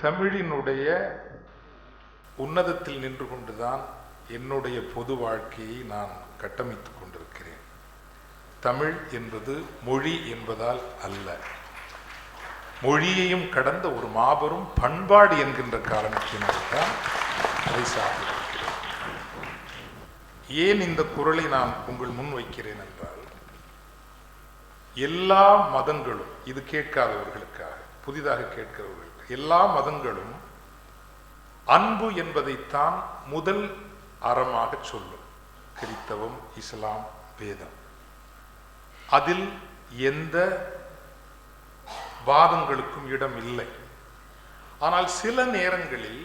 தமிழினுடைய உன்னதத்தில் நின்று கொண்டுதான் என்னுடைய பொது வாழ்க்கையை நான் கட்டமைத்துக் கொண்டிருக்கிறேன். தமிழ் என்பது மொழி என்பதால் அல்ல, மொழியையும் கடந்த ஒரு மாபெரும் பண்பாடு என்கின்ற காரணத்தினால்தான் அதை சார்ந்திருக்கிறேன். ஏன் இந்த குரலை நான் உங்கள் முன் வைக்கிறேன் என்றால், எல்லா மதங்களும், இது கேட்காதவர்களுக்காக, புதிதாக கேட்கிறவர்களுக்கு, எல்லா மதங்களும் அன்பு என்பதைத்தான் முதல் அறமாக சொல்லும். கிறித்தவம், இஸ்லாம், வேதம், அதில் எந்த வாதங்களுக்கும் இடம் இல்லை. ஆனால் சில நேரங்களில்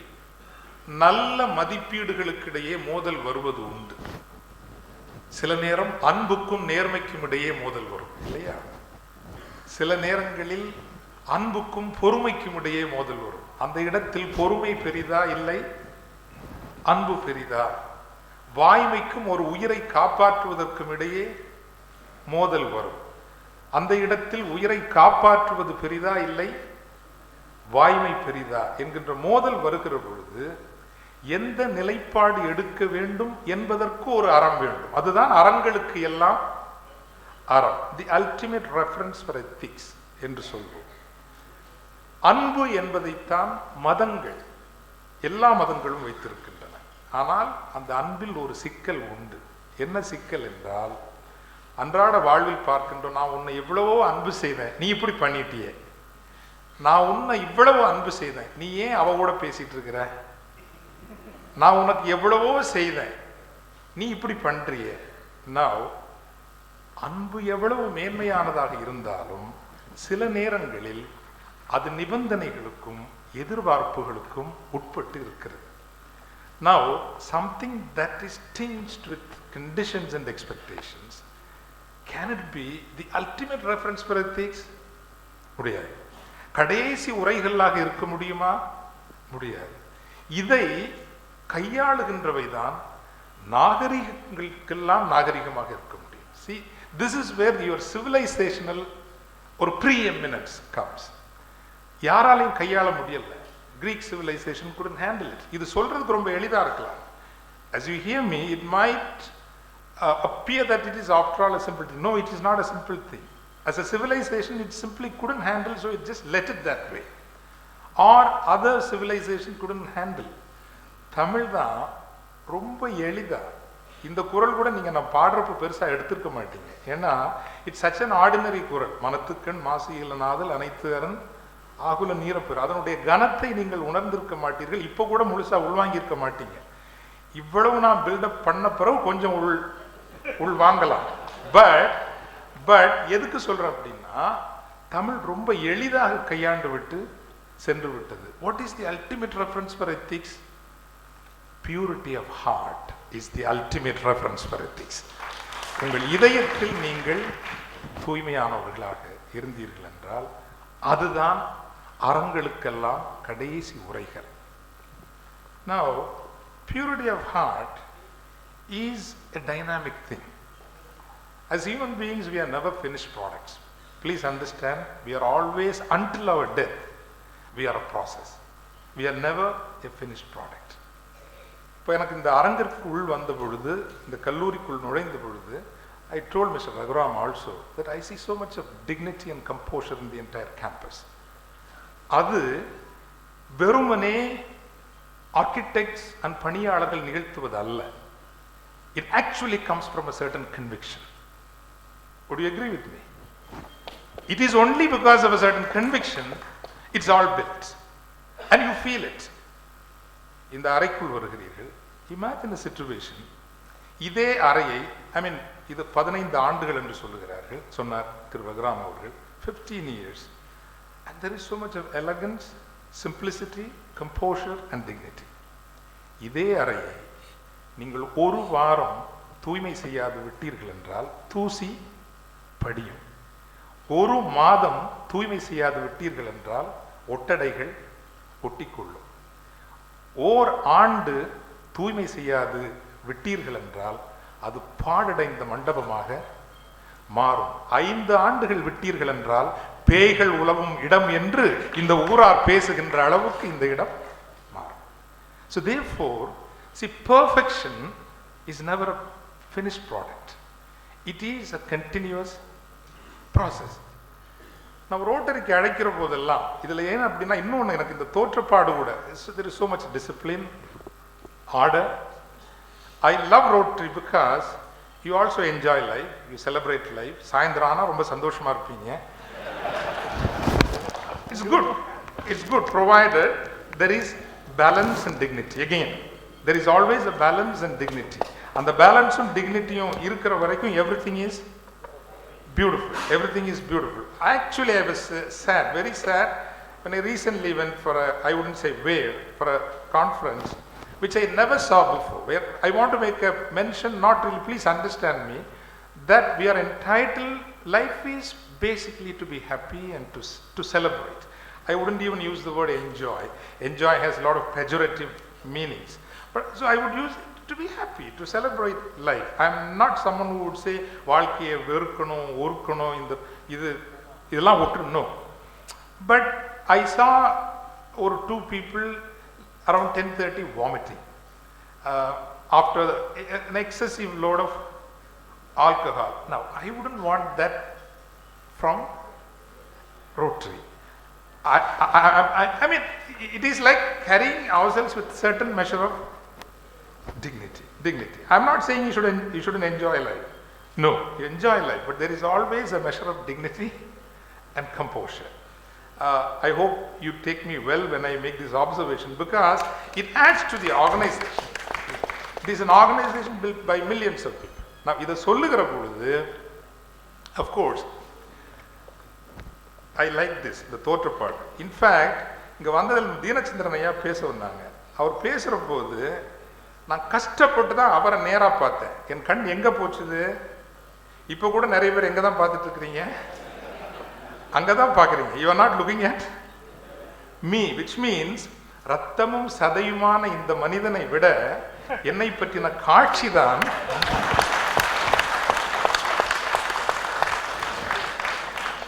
நல்ல மதிப்பீடுகளுக்கிடையே மோதல் வருவது உண்டு. சில நேரம் அன்புக்கும் நேர்மைக்கும் இடையே மோதல் வரும் இல்லையா? சில நேரங்களில் அன்புக்கும் பொறுமைக்கும் இடையே மோதல் வரும். அந்த இடத்தில் பொறுமை பெரிதா இல்லை அன்பு பெரிதா? வாய்மைக்கும் ஒரு உயிரை காப்பாற்றுவதற்கும் இடையே மோதல் வரும். அந்த இடத்தில் உயிரை காப்பாற்றுவது பெரிதா இல்லை வாய்மை பெரிதா என்கின்ற மோதல் வருகிற பொழுது எந்த நிலைப்பாடு எடுக்க வேண்டும் என்பதற்கு ஒரு அறம் வேண்டும். அதுதான் அறங்களுக்கு எல்லாம் அறம், தி அல்டிமேட் ரெஃபரன்ஸ் ஃபார் எத்திக்ஸ் என்று சொல்வோம். அன்பு என்பதைத்தான் மதங்கள், எல்லா மதங்களும் வைத்திருக்கின்றன. ஆனால் அந்த அன்பில் ஒரு சிக்கல் உண்டு. என்ன சிக்கல் என்றால், அன்றாட வாழ்வில் பார்க்கின்றோம், நான் உன்னை எவ்வளவோ அன்பு செய்தேன், நீ இப்படி பண்ணிட்டியே. நான் உன்னை இவ்வளவு அன்பு செய்தேன், நீ ஏன் அவ கூட பேசிட்டு இருக்கிற? நான் உனக்கு எவ்வளவோ செய்தேன், நீ இப்படி பண்றியே. நான் அன்பு எவ்வளவு மேன்மையானதாக இருந்தாலும் சில நேரங்களில் அது நிபந்தனைகளுக்கும் எதிர்பார்ப்புகளுக்கும் உட்பட்டு இருக்கிறது. Now, something that is tinged with conditions and expectations, can it be the ultimate reference for ethics? முடியாது. கடைசி உரைகளாக இருக்க முடியுமா? முடியாது. இதை கையாளுகின்றவைதான் நாகரிகங்களுக்கெல்லாம் நாகரிகமாக இருக்க முடியும். See, this is where your civilizational or preeminence comes. யாராலையும் கையாள முடியல. Greek civilization couldn't handle it. இது சொல்றதுக்கு ரொம்ப எளிதா இருக்கலாம். As you hear me, it might appear that it is after all a simple thing. No, it is not a simple thing. As a civilization, it simply couldn't handle, so it just let it that way. Or other civilization couldn't handle. Tamil தான் ரொம்ப எளிதா. இந்த குரல் கூட நீங்க நான் பாடுறப்ப பெருசா எடுத்திருக்க மாட்டீங்க. ஏன்னா இட்ஸ் சச் அன் ஆர்டினரி குரல். மனத்துக்கண் மாசு இல்லனாதல் அனைத்து அரண் ஆகுல நீரப்பெரு. அதனுடைய கனத்தை நீங்கள் உணர்ந்திருக்க மாட்டீர்கள். இப்போ கூட முழுசா உள்வாங்கி இருக்க மாட்டீங்க. இவ்வளவு நான் பில்டப் பண்ண பிறகு கொஞ்சம் உள் வாங்கலாம். பட் எதுக்கு சொல்றேன் அப்படின்னா, தமிழ் ரொம்ப எளிதாக கையாண்டு விட்டு சென்று விட்டது. What is the ultimate reference for ethics? Purity of heart is the ultimate reference for ethics. உங்கள் இதயத்தில் நீங்கள் தூய்மையானவர்களாக இருந்தீர்கள் என்றால் அதுதான் அறங்களுக்கெல்லாம் கடைசி உரைகள். Now, purity of heart is a dynamic thing. As human beings, we are never finished products. Please understand, we are always, until our death, we are a process. We are never a finished product. இப்போ எனக்கு இந்த அரங்கிற்கு உள் வந்த பொழுது, இந்த கல்லூரிக்குள் நுழைந்த பொழுது, I told Mr. Raghuram also that I see so much of dignity and composure in the entire campus. அது வெறுமனே ஆர்கிடெக்ட்ஸ் அண்ட் பணியாளர்கள் நிகழ்த்துவது அல்ல. It actually comes from a certain conviction. Would you agree with me? It is only because of a certain conviction it's all built and you feel it. இந்த அறைக்குள் வருகிறீர்கள். Imagine a situation. இதே அறையை, I mean, இது 15 ஆண்டுகள் என்று சொல்லுகிறார்கள், சொன்னார் திரு ரகுராம் அவர்கள். 15 years. And there is so much of elegance, simplicity, composure and dignity. இதே அறையை நீங்கள் ஒரு வாரம் தூய்மை செய்யாது விட்டீர்கள் என்றால் தூசி படியும். ஒரு மாதம் தூய்மை செய்யாது விட்டீர்கள் என்றால் ஒட்டடைகள் ஒட்டிக்கொள்ளும். ஓர் ஆண்டு தூய்மை செய்யாது விட்டீர்கள் என்றால் அது பாழடைந்த மண்டபமாக மாறும். 5 ஆண்டுகள் விட்டீர்கள் என்றால் பேய்கள் உலவும் இடம் என்று இந்த ஊரார் பேசுகின்ற அளவுக்கு இந்த இடம் மாறும். So therefore, see, perfection is never a finished product. It is a continuous process. நான் ரோட்டரிக்கு அழைக்கிற போதெல்லாம் இதில் ஏன் அப்படின்னா இன்னொன்று எனக்கு இந்த தோற்றப்பாடு கூட there is so much discipline, order. I love Rotary because you also enjoy life, you celebrate life. சாயந்தரம் ஆனால் ரொம்ப சந்தோஷமா இருப்பீங்க. It's good provided there is balance and dignity. Again, there is always a balance and dignity. அந்த பேலன்ஸும் டிக்னிட்டியும் இருக்கிற வரைக்கும் everything is beautiful. Everything is beautiful. Actually, I was sad, very sad, when I recently went for I wouldn't say where, for a conference, which I never saw before. Where I want to make a mention, not really, please understand me, that we are entitled, life is basically to be happy and to celebrate. I wouldn't even use the word enjoy. Enjoy has a lot of pejorative meanings. But so I would use to be happy, to celebrate life. I am not someone who would say வாழ்க்கையை வெறுக்கணும் ஒறுக்கணும் இதெல்லாம் விட்டு no. But I saw or two people around 10:30 vomiting after an excessive load of alcohol. Now I wouldn't want that from Rotary. I mean, it is like carrying ourselves with certain measure of dignity. I'm not saying you shouldn't enjoy life. No, you enjoy life, but there is always a measure of dignity and composure. I hope you take me well when I make this observation, because it adds to the organization. It is an organization built by millions of people. Now, இதை சொல்லுகிற பொழுது, of course, I like this, the தோற்றப்பாடு. In fact, இங்கே வந்ததில் தீனச்சந்திரன் ஐயா பேச வந்தாங்க. அவர் பேசுகிற போது நான் கஷ்டப்பட்டு தான் அவரை நேராக பார்த்தேன். என் கண் எங்கே போச்சுது? இப்போ கூட நிறைய பேர் எங்கே தான் பார்த்துட்டு இருக்கிறீங்க? அங்கே தான் பார்க்குறீங்க. You are not looking at me, which means ரத்தமும் சதையுமான இந்த மனிதனை விட என்னை பற்றின காட்சி தான்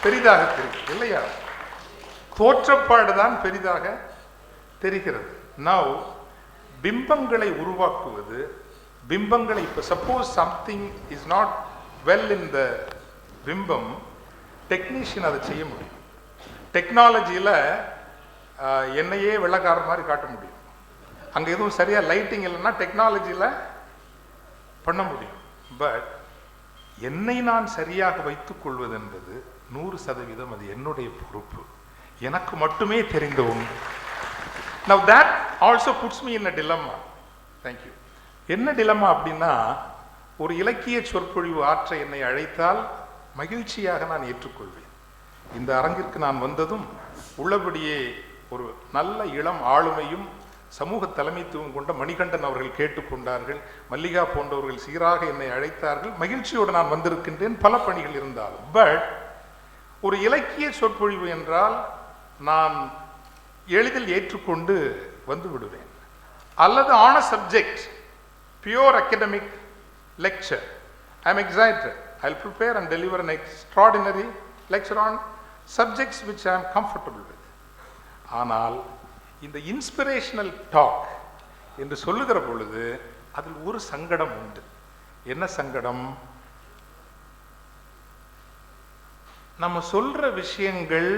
பெரிதாக தெரிகிறது இல்லையா? தோற்றப்பாடு தான் பெரிதாக தெரிகிறது. நவ் பிம்பங்களை உருவாக்குவது, பிம்பங்களை இப்போ suppose something is not well in the பிம்பம், டெக்னீஷியன் அதை செய்ய முடியும். டெக்னாலஜியில் என்னையே வெள்ளக்கார மாதிரி காட்ட முடியும். அங்கே எதுவும் சரியாக லைட்டிங் இல்லைன்னா டெக்னாலஜியில் பண்ண முடியும். பட் என்னை நான் சரியாக வைத்துக் கொள்வது என்பது 100% அது என்னுடைய பொறுப்பு, எனக்கு மட்டுமே தெரிந்த ஒன்று. Now that also puts me in a dilemma. Thank you. என்ன டிலமா அப்படின்னா, ஒரு இலக்கிய சொற்பொழிவு ஆற்ற என்னை அழைத்தால் மகிழ்ச்சியாக நான் ஏற்றுக்கொள்வேன். இந்த அரங்கிற்கு நான் வந்ததும் உள்ளபடியே ஒரு நல்ல இளம் ஆளுமையும் சமூக தலைமைத்துவம் கொண்ட மணிகண்டன் அவர்கள் கேட்டுக்கொண்டார்கள். மல்லிகா போன்றவர்கள் சீராக என்னை அழைத்தார்கள். மகிழ்ச்சியோடு நான் வந்திருக்கின்றேன், பல பணிகள் இருந்தாலும். பட் ஒரு இலக்கிய சொற்பொழிவு என்றால் நான் எளிதில் ஏற்றுக்கொண்டு வந்து விடுவேன். அல்லது on a subject, pure academic lecture, I am excited, I will prepare and deliver an extraordinary lecture on subjects which I am comfortable with. ஆனால் இந்த இன்ஸ்பிரேஷனல் டாக் என்று சொல்லுகிற பொழுது அதில் ஒரு சங்கடம் உண்டு. என்ன சங்கடம்? நம்ம சொல்ற விஷயங்கள்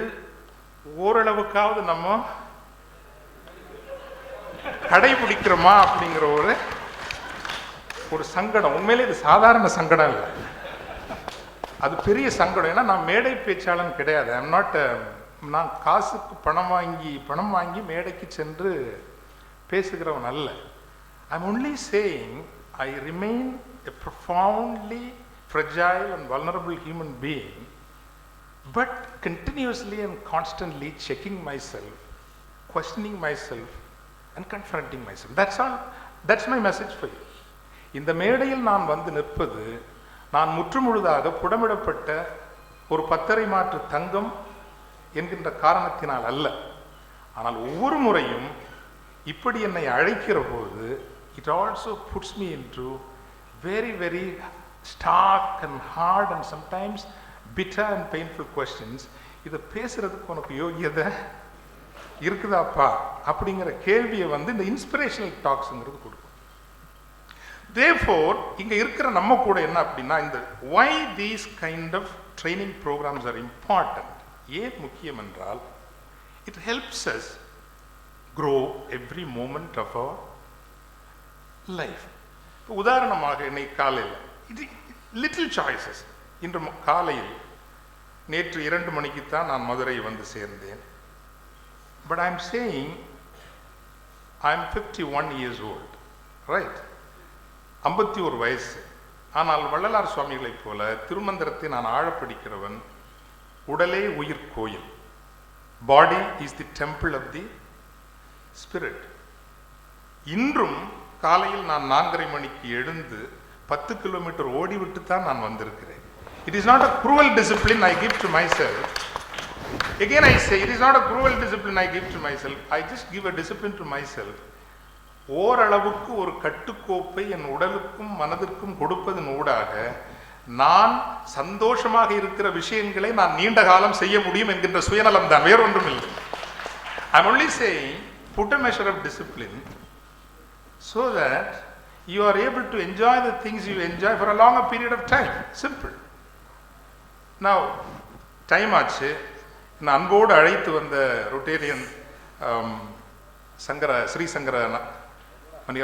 ஓரளவுக்காவது நம்ம கடைபிடிக்கிறோமா அப்படிங்கிற ஒரு சங்கடம். உண்மையிலே இது சாதாரண சங்கடம் இல்லை, அது பெரிய சங்கடம். ஏன்னா நான் மேடை பேச்சாளன் கிடையாது. ஐம் நாட், நான் காசுக்கு பணம் வாங்கி மேடைக்கு சென்று பேசுகிறவன் அல்ல. I'm only saying I remain a profoundly fragile and vulnerable human being, but continuously and constantly checking myself, questioning myself and confronting myself. That's all. That's my message for you. இந்த மேடையில் நான் வந்து நிற்பது, நான் முற்றுமுழுதாக புடமிடப்பட்ட ஒரு 10 மாற்று தங்கம் என்கின்ற காரணத்தினால் அல்ல. ஆனால் ஒவ்வொரு முறையும் இப்படி என்னை அழைக்கிற போது it also puts me into very, very stark and hard and sometimes bitter and painful questions. இதை பேசுறதுக்கு உனக்கு யோகியதை இருக்குதாப்பா அப்படிங்கிற கேள்வியை வந்து இந்த இன்ஸ்பிரேஷனல் டாக்ஸ்ங்கிறது கொடுக்கும். Therefore, இங்க இருக்கிற நம்ம கூட என்ன அப்படின்னா, இந்த why these kind of training programs are important, ஏன் முக்கியம் என்றால், it helps us grow every moment of our life. உதாரணமாக இன்னைக்கு காலையில் இது லிட்டில் சாய்ஸஸ். இன்று காலையில் நேற்று 2 மணிக்குத்தான் நான் மதுரை வந்து சேர்ந்தேன். But I am saying I am 51 years old, right? 51 வயசு. ஆனால் வள்ளலார் சுவாமிகளைப் போல திருமந்திரத்தை நான் ஆழப்படிக்கிறவன். உடலே உயிர் கோயில். Body is the temple of the spirit. இன்றும் காலையில் நான் 4:30 மணிக்கு எழுந்து 10 கிலோமீட்டர் ஓடிவிட்டு தான் நான் வந்திருக்கிறேன். It is not a cruel discipline I give to myself. Again I say, it is not a cruel discipline I give to myself. I just give a discipline to myself. ஓரளவுக்கு ஒரு கட்டுக்கோப்பை என் உடலுக்கும் மனதிற்கும் கொடுப்பதன் ஊடாக நான் சந்தோஷமாக இருக்கிற விஷயங்களை நான் நீண்ட காலம் செய்ய முடியும் என்கின்ற சுயநலம் தான், வேறொன்றும் இல்லை. I am only saying, put a measure of discipline so that you are able to enjoy the things you enjoy for a longer period of time. Simple. Now, time ஆச்சு. நான் அன்போடு அழைத்து வந்த ரொட்டேரியன் ஸ்ரீசங்கர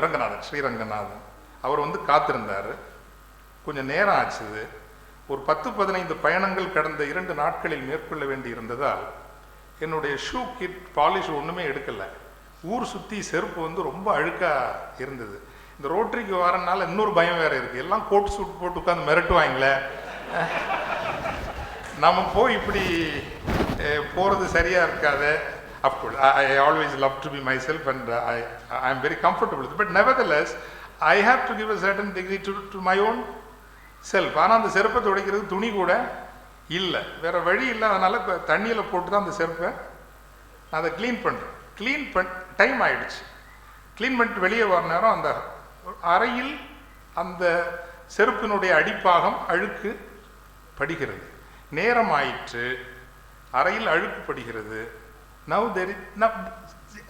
ரங்கநாதன், ஸ்ரீரங்கநாதன், அவர் வந்து காத்திருந்தார். கொஞ்சம் நேரம் ஆச்சுது. ஒரு 10-15 பயணங்கள் கடந்த 2 நாட்களில் மேற்கொள்ள வேண்டி இருந்ததால் என்னுடைய ஷூ கிட் பாலிஷ் ஒன்றுமே எடுக்கலை. ஊர் சுற்றி செருப்பு வந்து ரொம்ப அழுக்காக இருந்தது. இந்த ரோட்டரிக்கு வரனால இன்னொரு பயம் வேறு இருக்குது. எல்லாம் கோட் சூட் போட்டு உட்காந்து மிரட்டுவாங்களே, நம்ம போய் இப்படி போகிறது சரியாக இருக்காது. Of course, I always love to be myself and I am very comfortable with it. But nevertheless, I have to give a certain degree to my own self. ஆனால் அந்த செருப்பை துடைக்கிறது துணி கூட இல்லை, வேறு வழி இல்லை. அதனால் தண்ணியில் போட்டு தான் அந்த செருப்பை நான் அதை க்ளீன் பண்ணுறேன். டைம் ஆகிடுச்சு. க்ளீன் பண்ணிட்டு வெளியே வர நேரம் அந்த அறையில் அந்த செருப்பினுடைய அடிப்பாகம் அழுக்கு படுகிறது. நேரம் ஆயிற்று, அறையில் அழுக்கு படுகிறது. Now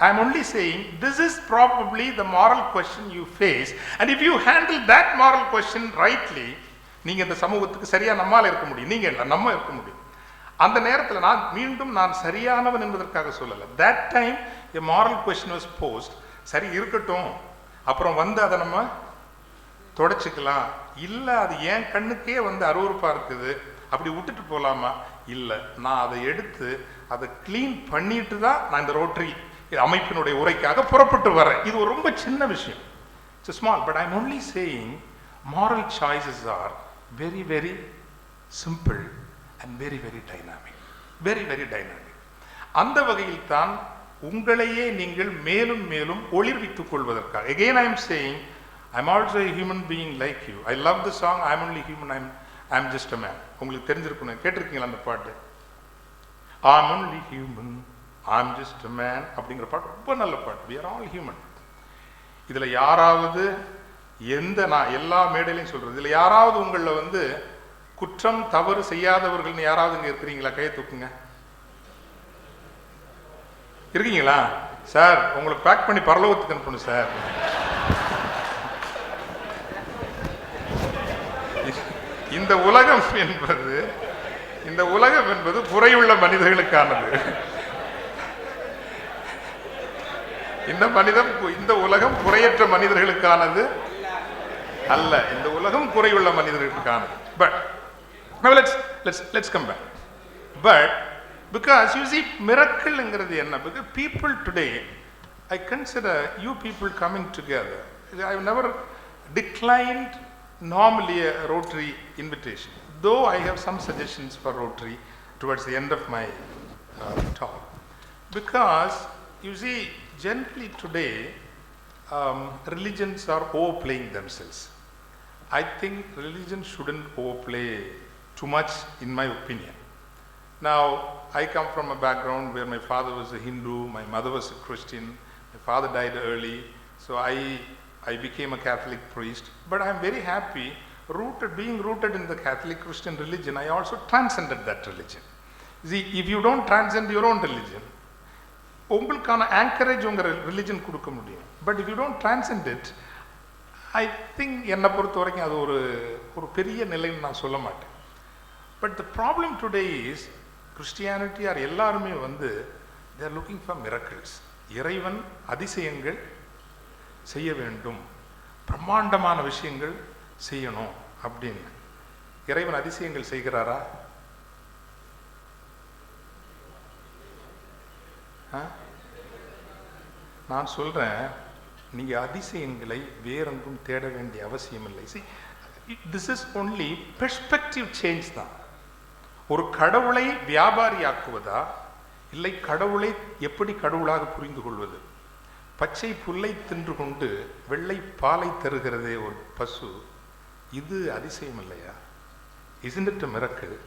I am only saying, this is probably the moral question you face, and if you handle that moral question rightly, நீங்க இந்த சமூகத்துக்கு சரியா நம்மால இருக்க முடியும். நீங்க இல்ல, நம்ம இருக்க முடியும். அந்த நேரத்தில் நான் சரியானவன் என்பதற்காக சொல்லல. that time a moral question was posed. சரி இருக்கட்டும், அப்புறம் வந்து அதை நம்ம தொடச்சிக்கலாம். இல்லை, அது ஏன் கண்ணுக்கே வந்து அருவருப்பா இருக்குது, அப்படி விட்டுட்டு போகலாமா? இல்லை, நான் அதை எடுத்து அதை க்ளீன் பண்ணிட்டு தான் நான் இந்த ரோட்டரி அமைப்பினுடைய உரைக்காக புறப்பட்டு வரேன். இது ஒரு ரொம்ப சின்ன விஷயம். It's small, but I am only saying moral choices are very, very simple and very, very dynamic. Very, very dynamic. அந்த வகையில் தான் உங்களையே நீங்கள் மேலும் மேலும் ஒளிர்வித்துக் கொள்வதற்காக. Again I am saying, I am also a human being like you. I love the song, I am only human, I am just a man. உங்களுக்கு தெரிஞ்சிருக்கணும், கேட்டிருக்கீங்களா அந்த பாட்டு? I am only human, I am just a man அப்படிங்கிற பாட்டு ரொம்ப நல்ல பாட்டு. We are all human. இதுல யாராவது நான் எல்லா மேடையிலையும் சொல்றது, இதுல யாராவது உங்களில் வந்து குற்றம் தவறு செய்யாதவர்கள்னு யாராவது இங்க இருக்கிறீங்களா? கையை தூக்குங்க. இருக்கீங்களா? சார், உங்களுக்கு பேக் பண்ணி பரலோகத்துக்கு அனுப்பணும் சார். இந்த உலகம் என்பது குறையுள்ள மனிதர்களுக்கானது. இந்த உலகம் குறையற்ற மனிதர்களுக்கானது அல்ல. இந்த உலகம் குறையுள்ள மனிதர்களுக்கானது. But now let's come back. But because you see, miracle engiradhu enna? Because people today, I consider you people coming together. I have never declined normally a Rotary invitation, though I have some suggestions for Rotary towards the end of my talk. Because you see, generally today religions are overplaying themselves. I think religion shouldn't overplay too much, in my opinion. Now, I come from a background where my father was a Hindu, my mother was a Christian, my father died early, so I became a Catholic priest. But I am very happy, being rooted in the Catholic Christian religion, I also transcended that religion. See, if you don't transcend your own religion, உங்களுக்கான anchorage உங்கள் religion கொடுக்க முடியும். But if you don't transcend it, I think என்னை பொறுத்த வரைக்கும் அது ஒரு பெரிய நிலைன்னு நான் சொல்ல மாட்டேன். But the problem today is Christianity or எல்லாருமே வந்து they are looking for miracles. இறைவன் அதிசயங்கள் செய்ய வேண்டும், பிரம்மாண்டமான விஷயங்கள் செய்யணும் அப்படின்னு. இறைவன் அதிசயங்கள் செய்கிறாரா? நான் சொல்றேன், நீங்க அதிசயங்களை வேறெங்கும் தேட வேண்டிய அவசியம் இல்லை. This is only perspective change தான். ஒரு கடவுளை வியாபாரியாக்குவதா, இல்லை கடவுளை எப்படி கடவுளாக புரிந்து கொள்வது? பச்சை புல்லை தின்று கொண்டு வெள்ளை பாலை தருகிறதே ஒரு பசு, இது அதிசயம் இல்லையா? Isn't it a miracle?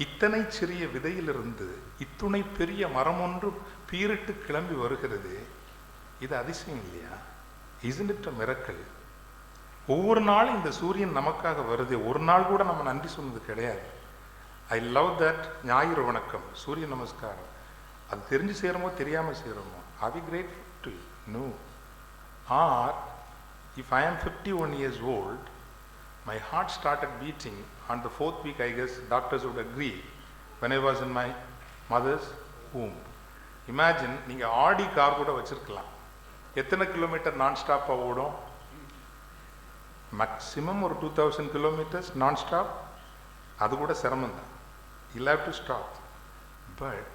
இத்தனை சிறிய விதையிலிருந்து இத்துணை பெரிய மரம் ஒன்று பீரிட்டு கிளம்பி வருகிறது, இது அதிசயம் இல்லையா? Isn't it a miracle? ஒவ்வொரு நாளும் இந்த சூரியன் நமக்காக வருது, ஒரு நாள் கூட நம்ம நன்றி சொன்னது கிடையாது. I love that. ஞாயிறு வணக்கம், சூரிய நமஸ்காரம், அது தெரிஞ்சு செய்கிறோமோ தெரியாமல் செய்கிறோமோ, are we grateful to you? No. Or if I am 51 years old, my heart started beating on the 4th week, I guess doctors would agree, when I was in my mother's womb. Imagine, நீங்க Audi car கூட வச்சிருக்கலாம், எத்தனை kilometre நான் ஸ்டாப்பாக ஓடும்? Maximum ஒரு 2000 kilometers நான் stop. அது கூட சிரமம் தான். You'll have to stop. But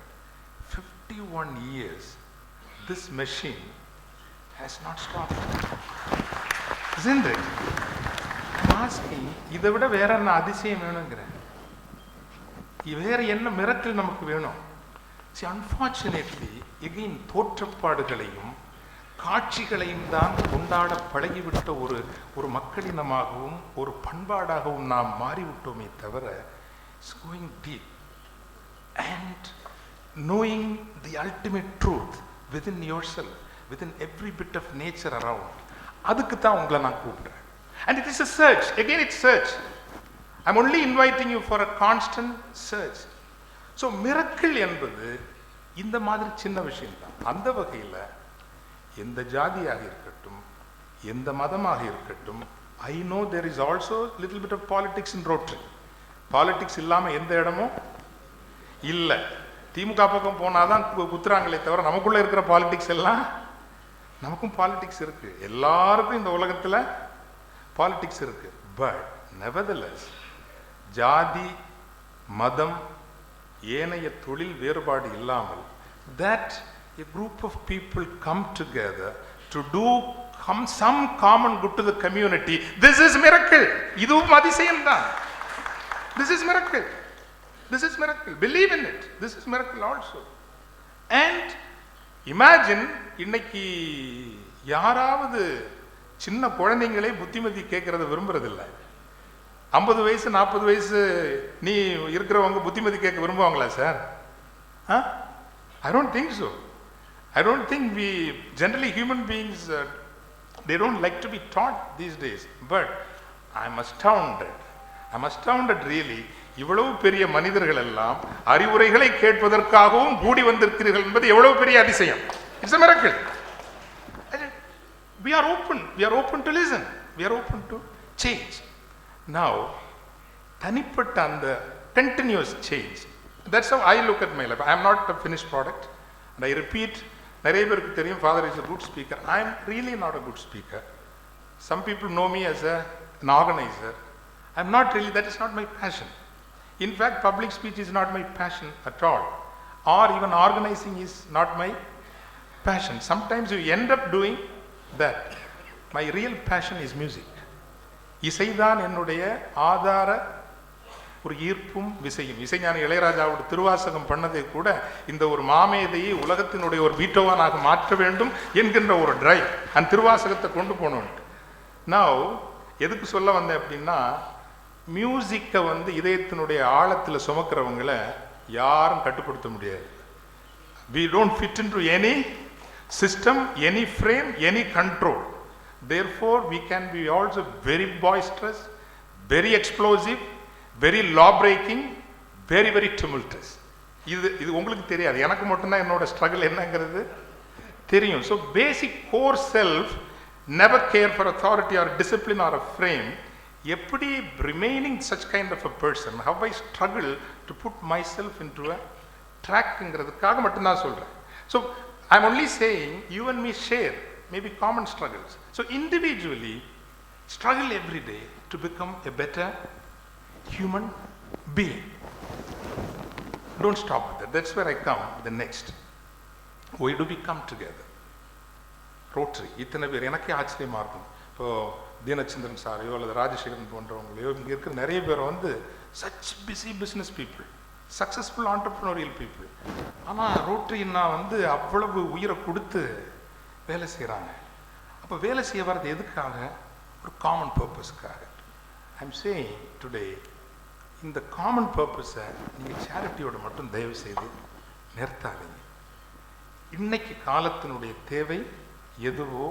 51 years this machine has not stopped. Isn't it? I'm asking, இதை விட வேற என்ன அதிசயம் வேணுங்கிறேன்? வேற என்ன மிரக்கல் நமக்கு வேணும்? See, unfortunately, again, தோற்றப்பாடுகளையும் காட்சிகளையும் தான் கொண்டாட பழகிவிட்ட ஒரு மக்களினமாகவும் ஒரு பண்பாடாகவும் நாம் மாறிவிட்டோமே தவிர, it's going deep and knowing the ultimate truth within yourself, within every bit of nature around. அதுக்கு தான் உங்களை நான் கூப்பிடுறேன். And it is a search. Again, it's search. I'm only inviting you for a constant search. So miracle என்பது இந்த மாதிரி சின்ன விஷயம் தான். அந்த வகையில் எந்த ஜாதியாக இருக்கட்டும், எந்த மதமாக இருக்கட்டும், I know there is also little bit of politics in Rotary. Politics இல்லாமல் எந்த இடமும் இல்லை. திமுக பக்கம் போனாதான் குத்துறாங்களே தவிர நமக்குள்ள இருக்கிற பாலிடிக்ஸ் எல்லாம், நமக்கும் பாலிடிக்ஸ் இருக்கு, எல்லாருக்கும் இந்த உலகத்தில் பாலிடிக்ஸ் இருக்கு. பட் நெவர்தலெஸ், ஜாதி மதம் ஏனைய தொழில் வேறுபாடு இல்லாமல், that a group of people come together to do some common good to the community, this is miracle. இதுவும் அதிசயம் தான். This is miracle. This is miracle. Believe in it. This is miracle also. And imagine, இன்னைக்கு யாராவது சின்ன குழந்தைங்களே புத்திமதி கேட்கறத விரும்புறதில்லை. 50 வயசு 40 வயசு நீ இருக்கிறவங்க புத்திமதி கேட்க விரும்புவாங்களா sir? I don't think so. I don't think we generally human beings they don't like to be taught these days. But I'm astounded really. இவ்வளவு பெரிய மனிதர்கள் எல்லாம் அறிவுரைகளை கேட்பதற்காகவும் கூடி வந்திருக்கிறீர்கள் என்பது எவ்வளவு பெரிய அதிசயம். It's a miracle. We are open to listen, we are open to change. Now தனிப்பட்ட அந்த continuous change, that's how I look at my life. I am not a finished product, and I repeat, நிறைய பேருக்கு தெரியும் father is a good speaker. I am really not a good speaker. Some people know me as an organizer. I am not really, that is not my passion. In fact, public speech is not my passion at all, or even organizing is not my passion. Sometimes you end up doing that. My real passion is music. இசைதான் என்னுடைய ஆதார ஒரு ஈர்ப்பும் விசையும். இசைஞானி இளையராஜாவோட திருவாசகம் பண்ணதை கூட இந்த ஒரு மாமேதையை உலகத்தினுடைய ஒரு பீட்டோவானாக மாற்ற வேண்டும் என்கின்ற ஒரு டிரைவ், அந்த திருவாசகத்தை கொண்டு போனோம். நான் எதுக்கு சொல்ல வந்தேன் அப்படின்னா, மியூசிக்கை இதயத்தினுடைய ஆழத்தில் சுமக்கிறவங்களை யாரும் கட்டுப்படுத்த முடியாது. We don't fit into any system, any frame, any control. Therefore, we can be also very boisterous, very explosive, very law-breaking, very, very tumultuous. இது உங்களுக்கு தெரியாது, எனக்கு மட்டும்தான் என்னோட ஸ்ட்ரகிள் என்னங்கிறது தெரியும். So basic core self, never care for authority or discipline or a frame. எப்படி remaining such kind of a person, how I struggle to put myself into a ட்ராக்ங்கிறதுக்காக மட்டும்தான் சொல்கிறேன். So I am only saying you and me share maybe common struggles. So individually struggle every day to become a better human being. Don't stop with that. That's where I come with the next. Why do we come together? Rotary. இத்தனை பேர் எனக்கே ஆச்சரியமா இருக்கும். இப்போ தீனச்சந்திரன் சாரையோ அல்லது ராஜசேகரன் போன்றவங்களையோ இங்கே இருக்கிற நிறைய பேர் வந்து such busy business people, successful entrepreneurial people. ஆனால் ரோட்டரின்னா வந்து அவ்வளவு உயிரை கொடுத்து வேலை செய்கிறாங்க. அப்போ வேலை செய்ய வர்றது எதுக்காக? ஒரு காமன் பர்பஸ்க்காக. ஐம் சேயிங் டுடே, இந்த காமன் பர்பஸை நீங்கள் சேரிட்டியோட மட்டும் தயவு செய்து நிறுத்தாதீங்க. இன்னைக்கு காலத்தினுடைய தேவை எதுவோ,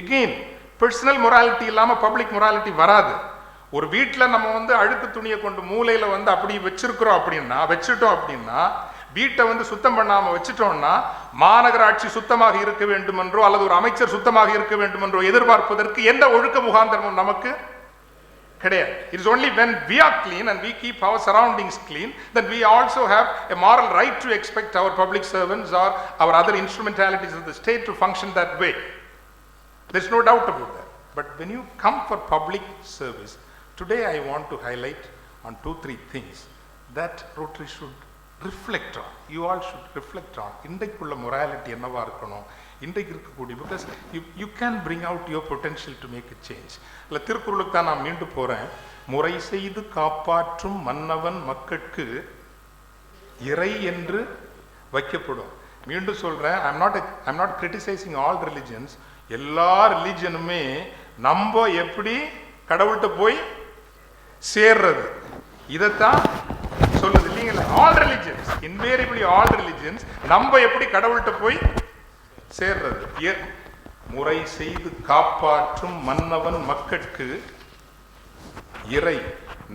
எகெயின் பர்சனல் மொராலிட்டி இல்லாமல் பப்ளிக் மொராலிட்டி வராது. ஒரு வீட்டில் நம்ம வந்து அழுக்கு துணியை கொண்டு மூலையில் வந்து அப்படி வச்சிருக்கிறோம் அப்படின்னா, வச்சுட்டோம் அப்படின்னா, வீட்டை வந்து சுத்தம் பண்ணாமல் வச்சுட்டோம்னா மாநகராட்சி சுத்தமாக இருக்க வேண்டும் என்றோ அல்லது ஒரு அமைச்சர் சுத்தமாக இருக்க வேண்டும் என்றோ எதிர்பார்ப்பதற்கு எந்த ஒழுக்க முகாந்திரமும் நமக்கு கிடையாது. It is only when we are clean and we keep our surroundings clean that we also have a moral right to expect our public servants or our other instrumentalities of the state to function that way. There is no doubt about that. But when you come for public service, today I want to highlight on 2-3 things that Rotary should reflect on. You all should reflect on. இன்றைக்குள்ள morality என்னவா இருக்கணும், இன்றைக்கு இருக்கக்கூடிய, because you can bring out your potential to make a change. இல்லை திருக்குறளுக்கு தான் நான் மீண்டு போகிறேன். முறை செய்து காப்பாற்றும் மன்னவன் மக்கட்கு இறை என்று வைக்கப்படும். மீண்டும் சொல்கிறேன், I'm not criticising all religions. எல்லா ரிலிஜனுமே நம்ம எப்படி கடவுள்கிட்ட போய் சேர்றது இதைத்தான் சொல்லுது இல்லைங்களா? All religions, invariably all religions நம்ம எப்படி கடவுள்கிட்ட போய் சேர்றது. முறை செய்து காப்பாற்றும் மன்னவன் மக்கட்கு இறை,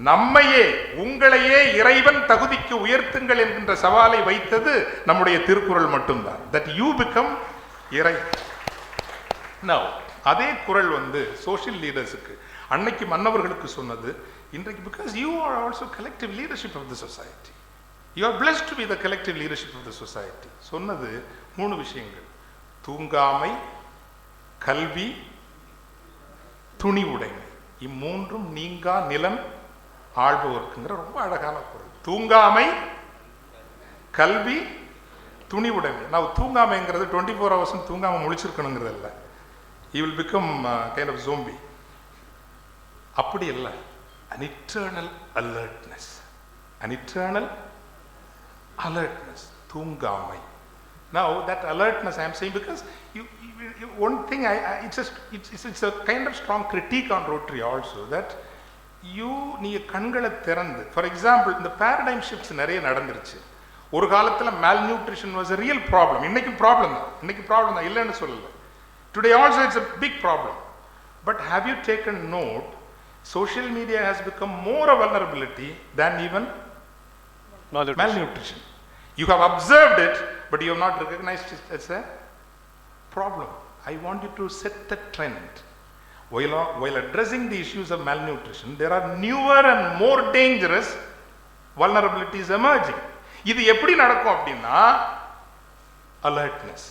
நம்மையே உங்களையே இறைவன் தகுதிக்கு உயர்த்துங்கள் என்கின்ற சவாலை வைத்தது நம்முடைய திருக்குறள் மட்டும்தான். தட் யூ பிகம் இறை. நவ் அதே குறள் வந்து சோஷியல் லீடர்ஸுக்கு, அன்னைக்கு மன்னவர்களுக்கு சொன்னது இன்றைக்கு, because you are also collective leadership of the society. You are blessed to be the collective leadership of the society. சொன்னது 3 விஷயங்கள்: தூங்காமை, கல்வி, துணி உடைமை. இம்மூன்றும் நீங்கா நிலம் ஆள்பவர்க்குங்கிற ரொம்ப அழகான குறள். தூங்காமை, கல்வி, துணி உடைமை. நான் தூங்காமைங்கிறது 24 hours தூங்காம முழிச்சிருக்கணுங்கிறது இல்லை. You will become kind of zombie. அப்படி இல்லை. An eternal alertness. An eternal alertness. தூங்காமை. Now that alertness I am saying because you one thing it's a kind of strong critique on Rotary also that நீ கண்களை திறந்து, for example இந்த paradigm shifts நிறைய நடந்துருச்சு. ஒரு காலத்தில் malnutrition was a real problem. இன்னைக்கு problem தான், இல்லைன்னு சொல்லலை. Today also it's a big problem. But have you taken note, social media has become more a vulnerability than even malnutrition. You have observed it, but you have not recognized it as a problem. I want you to set the trend. While addressing the issues of malnutrition, there are newer and more dangerous vulnerabilities emerging. இது எப்படி நடக்கும் அப்படின்னா, alertness,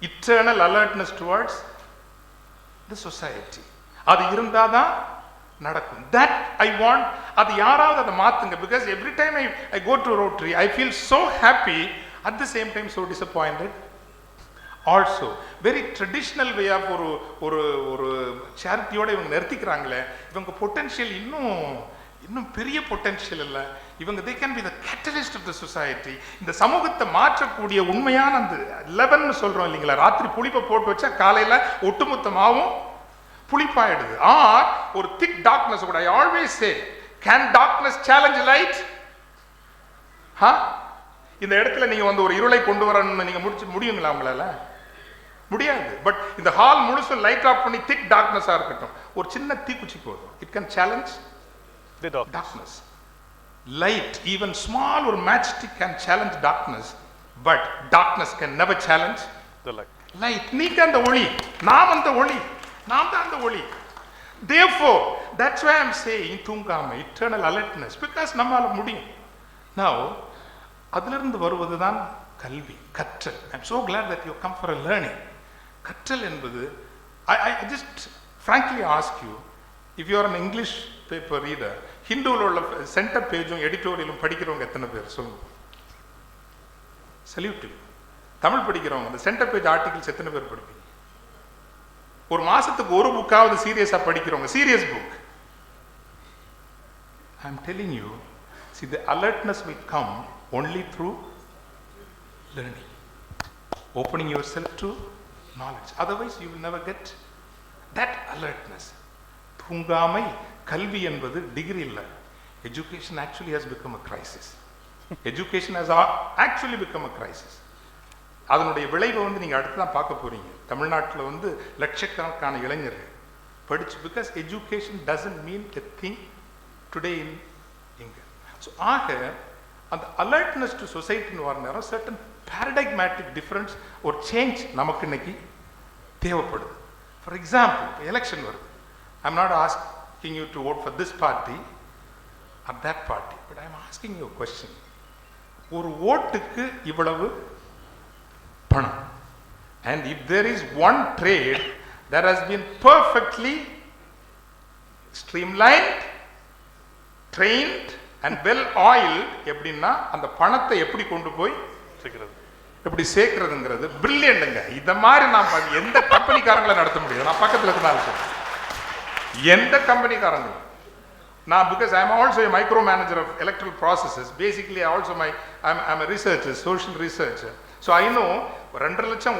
eternal alertness towards the society. அது இருந்தாதான் நடக்கும். That I want. அது யாராவது அதை மாத்துங்க. Because every time I go to Rotary, I feel so happy, at the same time so disappointed. Also, very traditional way of ஒரு சேரிட்டியோட இவங்க நிறுத்திக்கிறாங்களே, இவங்க பொட்டன்ஷியல் இன்னும் பெரிய பொட்டன்ஷியல் இல்லை. இவங்க they can be the catalyst of the society. இந்த சமூகத்தை மாற்றக்கூடிய உண்மையான அந்த 11 சொல்றோம் இல்லைங்களா, ராத்திரி புளிப்பை போட்டு வச்சா காலையில ஒட்டுமொத்தமாகவும் புளிப்பாயிடுது. ஆர் ஒரு thick darkness கூட. I always say, can darkness challenge light? இந்த இடத்துல நீங்க வந்து ஒரு இருளை கொண்டு வரணும்னு நீங்க முடியுங்களா? உங்களால முடியாது. பட் இந்த ஹால் முழுசு லைட் ஆஃப் பண்ணி thick darkness இருக்கட்டும், ஒரு சின்ன தீக்குச்சி போதும். It can challenge the darkness. Light, even small or matchstick can challenge darkness, but darkness can never challenge the light. Light. நீங்க அந்த ஒளி, நாம் அந்த ஒளி, நாம் தான் அந்த ஒளி. Therefore, that's why I'm saying தூங்காமை, eternal alertness, because நம்மால முடியும். Now, அதிலிருந்து வருவதுதான் கல்வி, கற்றல். I'm so glad that you come for a learning. கற்றல் என்பது, I just frankly ask you, if you are an English paper reader, ஹிந்துவில் உள்ள சென்டர் பேஜும் எடிட்டோரியலும் படிக்கிறவங்க எத்தனை பேர் சொல்லுங்க? சல்யூட். தமிழ் படிக்கிறவங்க அந்த சென்டர் பேஜ் ஆர்டிகல்ஸ் எத்தனை பேர் படிப்பீங்க? ஒரு மாசத்துக்கு ஒரு புக்காவது சீரியஸா படிக்கிறவங்க, serious book. I am telling you, see, the alertness will come only through learning, opening yourself to knowledge. Otherwise you will never get that alertness. தூங்காமை, கல்வி என்பது டிகிரி இல்லை. Education actually has become a crisis. Education has actually become a crisis. அதனுடைய விளைவை நீங்க அடுத்து தான் பார்க்க போறீங்க. தமிழ்நாட்டில் லட்சக்கணக்கான இளைஞர்கள் படிச்சு, because education doesn't mean a thing today in India. So ஆக அந்த alertness to society வர நேரம் certain paradigmatic difference or change நமக்கு இன்னைக்கு தேவைப்படுது. For example, election வருது. I'm not asking you to vote for this party or that party, but I'm asking you a question. ஒரு ஓட்டுக்கு இவ்வளவு பணம். And if there is one trade that has been perfectly streamlined, trained and well oiled, எப்படின்னா அந்த பணத்தை எப்படி கொண்டு போய் எப்படி சேர்க்கிறதுங்கிறது பிரில்லியன்ட்ங்க. இத மாதிரி நான் எந்த கம்பெனிக்காரங்களை நடத்த முடியாது. நான் பக்கத்துல இருந்தாலும் எந்த கம்பெனிக்காரங்களும் நான், because I am also a micro manager of electoral processes. Basically also I'm a researcher, social researcher. So I know 2.5 லட்சம்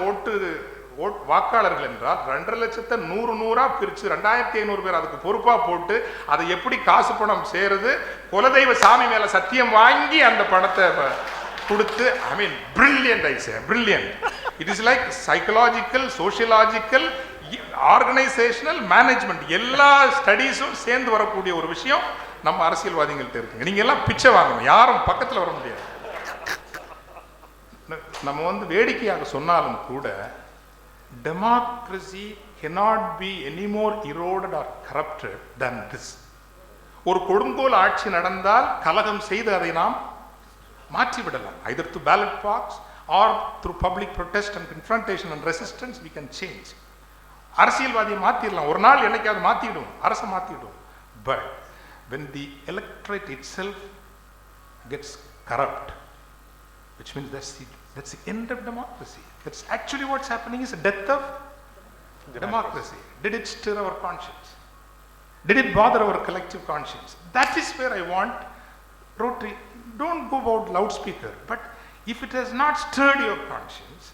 வாக்காளர்கள் என்றால் 2.5 லட்சத்தை 100 பிரிச்சு 2500 பேர் அதுக்கு பொறுப்பா போட்டு அதை எப்படி காசு பணம் சேருது, குலதெய்வ சாமி மேல சத்தியம் வாங்கி அந்த பணத்தை கொடுத்து, I mean brilliant, I say brilliant. It is like psychological, sociological, organizational, management எல்லா ஸ்டடீஸும் சேர்ந்து வரக்கூடிய ஒரு விஷயம் நம்ம அரசியல்வாதிகள்ட்ட இருக்குங்க. நீங்க எல்லாம் பிச்சை வாங்கணும், யாரும் பக்கத்துல வர முடியாது. நம்ம வேடிக்கையாக சொன்னாலும் கூட democracy cannot be any more eroded or corrupted than this. ஒரு கொடுங்கோல் ஆட்சி நடந்தால் கலகம் செய்து அதை நாம் மாற்றி விடலாம். Either through ballot box or through public protest and confrontation and resistance we can change. அரசியல்வாதியை மாத்திடலாம், ஒரு நாள் என்னைக்காவது மாத்திடும், அரசை மாத்திடும். But when the electorate itself gets corrupt, which means that's the end of democracy. That's actually what's happening, is the death of democracy. Did it stir our conscience? Did it bother our collective conscience? That is where I want Rotary. Don't go about loudspeaker, but if it has not stirred your conscience,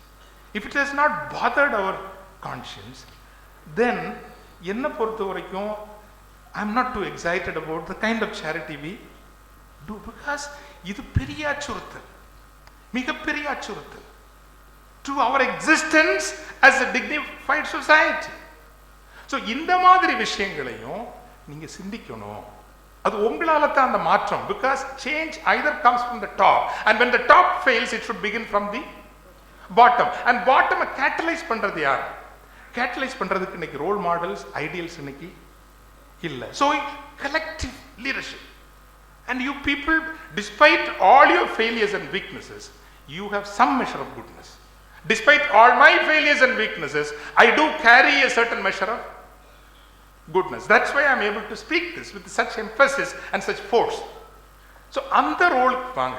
if it has not bothered our conscience, then enna portha varaikkum I'm not too excited about the kind of charity we do, because idu periya achurthal, miga periya achurthal to our existence as a dignified society. So இந்த மாதிரி விஷயங்களையும் நீங்க சிந்திக்கணும். அது உங்களால தான் அந்த மாற்றம், because change either comes from the top, and when the top fails it should begin from the bottom, and bottom catalyze பண்றது யார்? catalyze பண்றதுக்கு இன்னைக்கு ரோல் மாடல்ஸ், ஐடியல்ஸ் இன்னைக்கு இல்ல. So collective leadership, and you people, despite all your failures and weaknesses, you have some measure of goodness. Despite all my failures and weaknesses, I do carry a certain measure of goodness. That's why I'm able to speak this with such emphasis and such force. So அந்த role வாங்க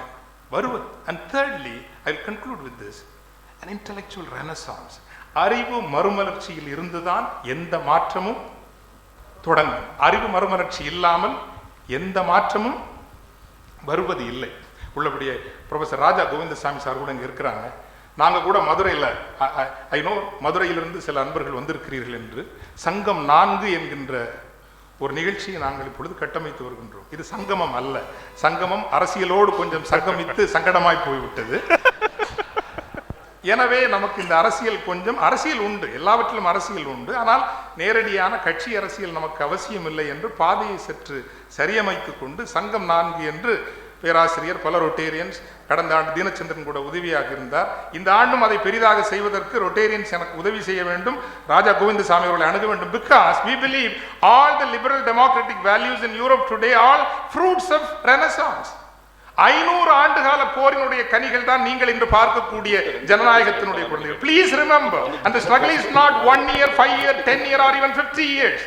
வருவது. And thirdly, I'll conclude with this, an intellectual renaissance. அறிவு மறுமலர்ச்சியில் இருந்துதான் எந்த மாற்றமும் தொடங்கும். அறிவு மறுமலர்ச்சி இல்லாமல் எந்த மாற்றமும் வருவது இல்லை. உள்ளபடியே ப்ரொஃபசர் ராஜா கோவிந்தசாமி சார் கூட இங்கே இருக்கிறாங்க. நாங்கள் கூட மதுரையில், ஐ நோ மதுரையிலிருந்து சில அன்பர்கள் வந்திருக்கிறீர்கள் என்று, சங்கம் 4 என்கின்ற ஒரு நிகழ்ச்சியை நாங்கள் இப்பொழுது கட்டமைத்து வருகின்றோம். இது சங்கமம் அல்ல, சங்கமம் அரசியலோடு கொஞ்சம் சங்கமித்து சங்கடமாய் போய்விட்டது. எனவே நமக்கு இந்த அரசியல் கொஞ்சம் அரசியல் உண்டு, எல்லாவற்றிலும் அரசியல் உண்டு. ஆனால் நேரடியான கட்சி அரசியல் நமக்கு அவசியம் இல்லை என்று பாதையை சற்று சரியமைத்து கொண்டு சங்கம் 4 என்று பேராசிரியர் பல ரொட்டேரியன்ஸ் கடந்த ஆண்டு தீனச்சந்திரன் கூட உதவியாக இருந்தார். இந்த ஆண்டும் அதை பெரிதாக செய்வதற்கு ரொட்டேரியன்ஸ் எனக்கு உதவி செய்ய வேண்டும், ராஜா கோவிந்தசாமி அவர்களை அணுக வேண்டும். Because we believe all the liberal democratic values in Europe today all fruits of Renaissance. 500 ஆண்டுகால போரினுடைய கனிகள் தான் நீங்கள் இன்று பார்க்கக்கூடிய ஜனநாயகத்தினுடைய குழந்தைகள். Please remember, and the struggle is not 1 year, 5 year, 10 year or even 50 years.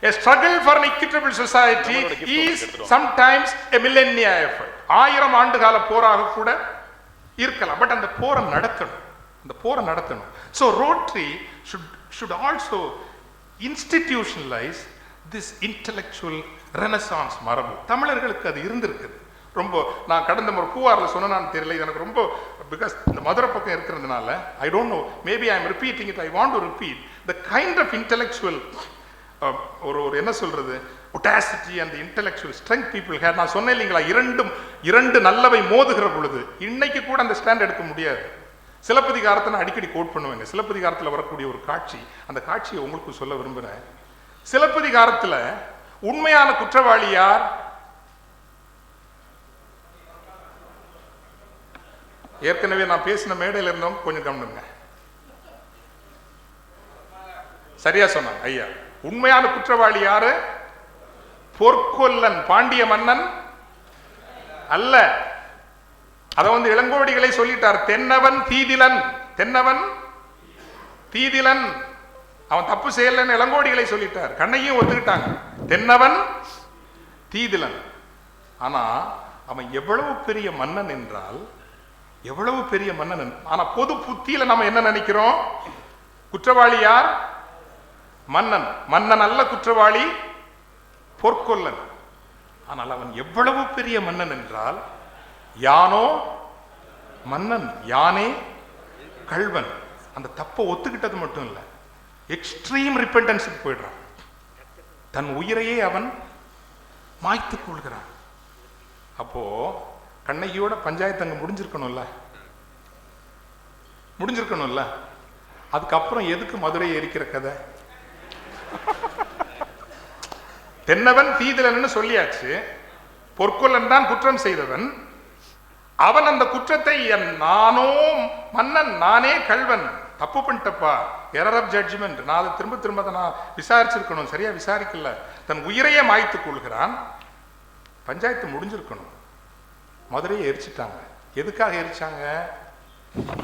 A struggle for an equitable society is sometimes a millennia effort. 1000 ஆண்டுகால போராக கூட இருக்கலாம். பட் அந்த போரை நடத்தணும். So Rotary should also institutionalize this intellectual renaissance மரபு. தமிழர்களுக்கு அது இருந்திருக்குது. ரொம்ப நான் கடந்த முறை பூவாரில் சொன்னான்னு தெரியல, எனக்கு ரொம்ப பிகாஸ் இந்த மதுரை பக்கம் இருக்கிறதுனால I don't know, maybe I am repeating it, I want to repeat the kind of intellectual ஒரு என்ன சொல்றது audacity and intellectual strength people hate. நான் சொன்னேன் இல்லைங்களா, இரண்டு நல்லவை மோதுகிற பொழுது இன்னைக்கு கூட அந்த ஸ்டாண்ட் எடுக்க முடியாது. சிலப்பதிகாரத்தை நான் அடிக்கடி கோட் பண்ணுவேங்க. சிலப்பதிகாரத்தில் வரக்கூடிய ஒரு காட்சி, அந்த காட்சியை உங்களுக்கு சொல்ல விரும்புகிறேன். சிலப்பதிகாரத்தில் உண்மையான குற்றவாளி யார்? ஏற்கனவே நான் பேசின மேடையில் இருந்தவங்க கொஞ்சம் கவனிங்க. சரியா சொன்னாங்க ஐயா. உண்மையான குற்றவாளி யாரு? பொற்கொல்லன், பாண்டிய மன்னன் அல்ல. அத இளங்கோடிகளை சொல்லிட்டார். தென்னவன் தீதிலன் அவன் தப்பு செய்யலன்னு இளங்கோடிகளை சொல்லிட்டார். கண்ணையும் ஒத்துக்கிட்டாங்க, தென்னவன் தீதிலன். ஆனா அவன் எவ்வளவு பெரிய மன்னன் என்றால், எவ்வளவு பெரிய மன்னன். ஆனா பொது புத்தியில நம்ம என்ன நினைக்கிறோம்? குற்றவாளி யார்? மன்னன் அல்ல குற்றவாளி, பொற்கொல்லன். ஆனால் அவன் எவ்வளவு பெரிய மன்னன் என்றால், யானோ மன்னன், யானே கள்வன். அந்த தப்பை ஒத்துக்கிட்டது மட்டும் இல்ல, எக்ஸ்ட்ரீம் ரிப்பெண்டன்ஸுக்கு போயிடுறான். தன் உயிரையே அவன் மாய்த்துக் கொள்கிறான். அப்போ கண்ணகியோட பஞ்சாயத்து அங்க முடிஞ்சிருக்கணும்ல. அதுக்கப்புறம் எதுக்கு மதுரை எரிக்கிற கதை? தென்னவன் தீதிலன்னு சொல்லியாச்சு. பொற்கொல்லன் தான் குற்றம் செய்தவன். அவன் அந்த குற்றத்தை நானோ மன்னன், நானே கள்வன், தப்பு பண்ணிட்டப்பா, எரர் ஆஃப் ஜட்ஜ்மெண்ட், நான் அதை திரும்ப நான் விசாரிச்சிருக்கணும், சரியா விசாரிக்கல, தன் உயிரையே மாய்த்துக் கொள்கிறான். பஞ்சாயத்து முடிஞ்சிருக்கணும். மதுரையை எரிச்சிட்டாங்க. எதுக்காக எரிச்சாங்க?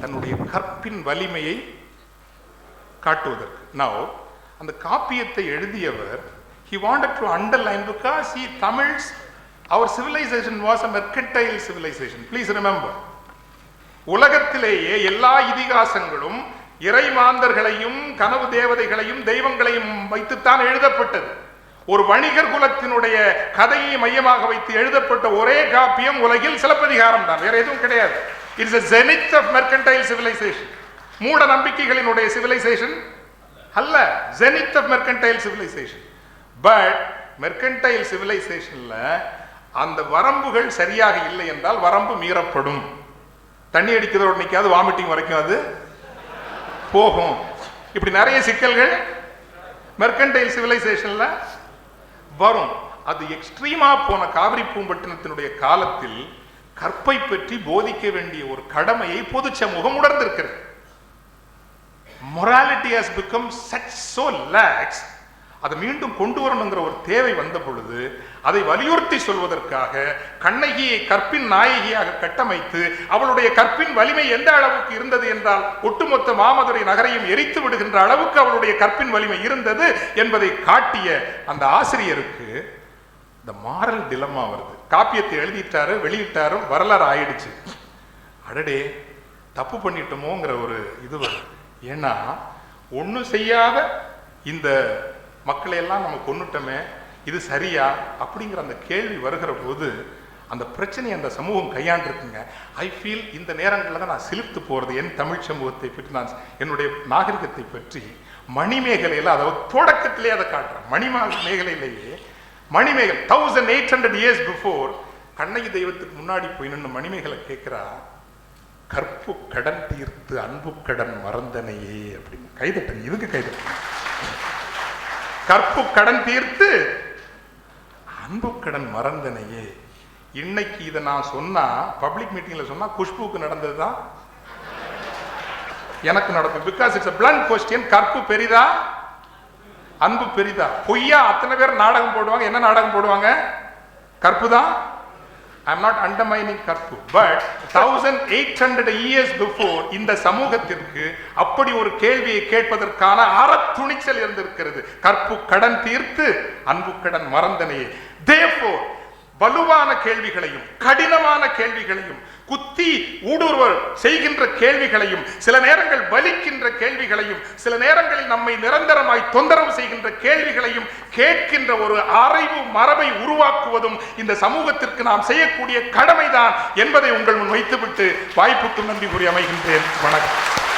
தன்னுடைய கற்பின் வலிமையை காட்டுவதற்கு. நவ் அந்த காப்பியத்தை எழுதியவர் he wanted to underline, because our civilization was a mercantile civilization. Please remember, உலகத்திலேயே எல்லா இதிகாசங்களும் இறை மாந்தர்களையும் கனவு தேவதைகளையும் தெய்வங்களையும் வைத்துத்தான் எழுதப்பட்டது. ஒரு வணிகர் குலத்தினுடைய கதையை மையமாக வைத்து எழுதப்பட்ட ஒரே காப்பியம் உலகில் சிலப்பதிகாரம் தான், வேற எதுவும் கிடையாது. It is a zenith of mercantile civilization. மூட நம்பிக்கைகளினுடைய சிவிலைசேஷன் அல்ல, zenith of mercantile civilization. But mercantile சிவிலைசேஷன்ல அந்த வரம்புகள் சரியாக இல்லை என்றால் வரம்பு மீறப்படும். தண்ணி அடிக்கிறதோட நிற்காது, வாமிட்டிங் வரைக்கும் அது போகும். இப்படி நிறைய சிக்கல்கள் மெர்கன்டைல் சிவிலைசேஷன்ல வரும். அது எக்ஸ்ட்ரீமா போன காவிரி பூம்பட்டினத்தினுடைய காலத்தில் கற்பை பற்றி போதிக்க வேண்டிய ஒரு கடமையை பொது சமூகம் உணர்ந்திருக்கிறது. morality has become such so lax. அதை மீண்டும் கொண்டு வரணுங்கிற ஒரு தேவை வந்த பொழுது அதை வலியுறுத்தி சொல்வதற்காக கண்ணகியை கற்பின் நாயகியாக கட்டமைத்து அவளுடைய கற்பின் வலிமை எந்த அளவுக்கு இருந்தது என்றால் ஒட்டுமொத்த மாமதுரை நகரையும் எரித்து விடுகின்ற அளவுக்கு அவளுடைய கற்பின் வலிமை இருந்தது என்பதை காட்டிய அந்த ஆசிரியருக்கு இந்த மாரல் டிலமா வருது. காப்பியத்தை எழுதிட்டாரு, வெளியிட்டாரு, வரலாறு ஆயிடுச்சு. அடடே தப்பு பண்ணிட்டோமோங்கிற ஒரு இது வருது. ஏன்னா ஒன்றும் செய்யாத இந்த மக்களை எல்லாம் நம்ம கொன்னுட்டோமே, இது சரியா அப்படிங்கிற அந்த கேள்வி வருகிற போது அந்த பிரச்சனையை அந்த சமூகம் கையாண்டிருக்குங்க. ஐ ஃபீல் இந்த நேரங்களில் தான் நான் சிலிர்த்து போகிறது என் தமிழ் சமூகத்தை பற்றி, நான் என்னுடைய நாகரிகத்தை பற்றி. மணிமேகலையில் அதாவது தொடக்கத்திலே அதை காட்டுறேன். மணிமேகலையிலேயே மணிமேகலை 1800 years பிஃபோர் கண்ணகி தெய்வத்துக்கு முன்னாடி போய் நின்று மணிமேகலை கேட்கிறா, கற்பு கடன் தீர்த்து அன்பு கடன் மறந்தனையே அப்படின்னு. கைதட்டங்க, இதுக்கு கைதட்டங்க. கற்பு கடன் தீர்த்து அன்பு கடன் மறந்தனையே. இன்னைக்கு இதை நான் சொன்னா, பப்ளிக் மீட்டிங்ல சொன்னா, குஷ்புக்கு நடந்ததுதான் எனக்கு நடக்கும். Because it's a blunt question. கற்பு பெரிதா அன்பு பெரிதா? பொய்யா அத்தனை பேர் நாடகம் போடுவாங்க. என்ன நாடகம் போடுவாங்க? கற்பு தான். I am not undermining கற்பு, but 1800 years before இந்த சமூகத்திற்கு அப்படி ஒரு கேள்வியை கேட்பதற்கான அறத்துணிச்சல் இருந்திருக்கிறது. கற்பு கடன் தீர்த்து அன்பு கடன் மறந்தனையே. Therefore வலுவான கேள்விகளையும் கடினமான கேள்விகளையும் குத்தி ஊடுருவல் செய்கின்ற கேள்விகளையும் சில நேரங்கள் வலிக்கின்ற கேள்விகளையும் சில நேரங்களில் நம்மை நிரந்தரமாய் தொந்தரவு செய்கின்ற கேள்விகளையும் கேட்கின்ற ஒரு அறிவு மரபை உருவாக்குவதும் இந்த சமூகத்திற்கு நாம் செய்யக்கூடிய கடமைதான் என்பதை உங்கள் முன் வைத்துவிட்டு வாய்ப்புக்கு நன்றி கூறி அமைகின்றேன். வணக்கம்.